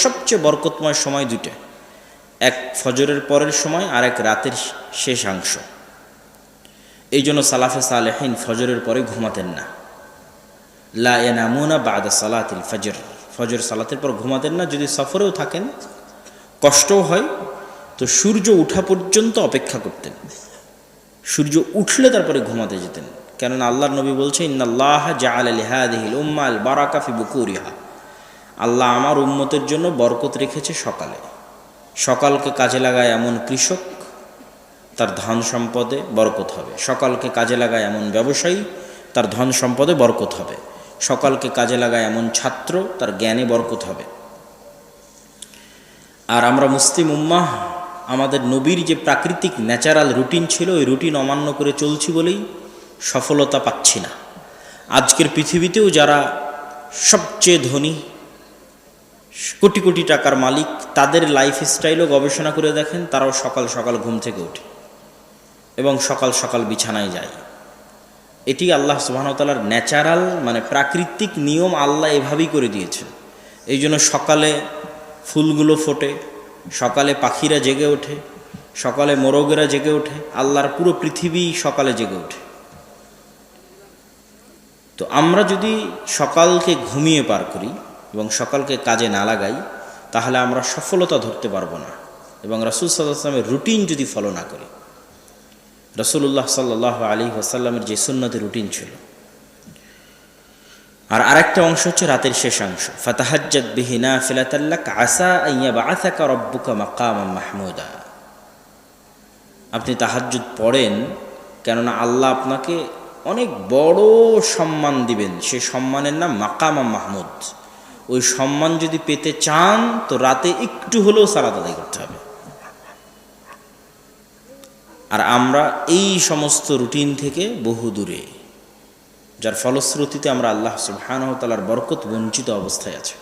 সবচেয়ে বরকতময় সময় দুইটা, এক ফজরের পরের সময় আর এক রাতের শেষাংশ। এই জন্য সালাফে সালেহিন ফজরের পরে ঘুমাতেন না। লা ইয়ানামুনা বাদা সালাতিল ফজর, ফজর সালাতের পর ঘুমাতেন না। যদি সফরেও থাকেন, কষ্টও হয়, তো সূর্য উঠা পর্যন্ত অপেক্ষা করতেন। সূর্য উঠলে তারপরে ঘুমাতে যেতেন। কেননা আল্লাহর নবী বলছে, ইন্নাল্লাহ জাআলা লিহাদিহিল উম্মাল বারাকা ফি বুকুরিহা, আল্লাহ আমার উম্মতের জন্য বরকত রেখেছে সকালে। সকালকে কাজে লাগায় এমন কৃষক, তার ধন সম্পদে বরকত হবে। সকালকে কাজে লাগায় এমন ব্যবসায়ী, তার ধন সম্পদে বরকত হবে। সকালকে কাজে লাগায় এমন ছাত্র, তার জ্ঞানে বরকত হবে। আর আমরা মুসলিম উম্মাহ আমাদের নবীর যে প্রাকৃতিক ন্যাচারাল রুটিন ছিল, ওই রুটিন অমান্য করে চলছি বলেই সফলতা পাচ্ছি না। আজকের পৃথিবীতেও যারা সবচেয়ে ধনী, কোটি কোটি টাকার মালিক, তাদের লাইফস্টাইলও গবেষণা করে দেখেন, তারাও সকাল সকাল ঘুম থেকে ওঠে এবং সকাল সকাল বিছানায় যায়। এটি আল্লাহ সুবহানাহু ওয়া তাআলার ন্যাচারাল, মানে প্রাকৃতিক নিয়ম, আল্লাহ এভাবেই করে দিয়েছেন। এই জন্য সকালে ফুলগুলো ফোটে, সকালে পাখিরা জেগে ওঠে, সকালে মোরগেরা জেগে ওঠে, আল্লাহর পুরো পৃথিবী সকালে জেগে ওঠে। তো আমরা যদি সকালকে ঘুমিয়ে পার করি এবং সকালকে কাজে না লাগাই, তাহলে আমরা সফলতা ধরতে পারবো না। এবং রাসূল সাল্লাল্লাহু আলাইহি ওয়াসাল্লামের রুটিন যদি ফলো না করি, রাসূলুল্লাহ সাল্লাল্লাহু আলাইহি ওয়াসাল্লামের যে সুন্নতের রুটিন ছিল। আর আরেকটা অংশ হচ্ছে রাতের শেষাংশ, ফাতাহাজ্জাদ বিহি নাফিলাতাল লাক আসা আন ইয়াবআসাকা রাব্বুকা মাকামান মাহমুদা। আপনি তাহাজ্জুদ পড়েন, কেননা আল্লাহ আপনাকে অনেক বড় সম্মান দিবেন। সেই সম্মানের নাম মাকাম মাহমুদ। ওই সম্মান যদি পেতে চান, তো রাতে একটু হলেও সালাত আদায় করতে হবে। আর আমরা এই সমস্ত রুটিন থেকে বহু দূরে, যার ফলশ্রুতিতে আমরা আল্লাহ সুবহানাহু ওয়া তাআলার বরকত বঞ্চিত অবস্থায় আছি।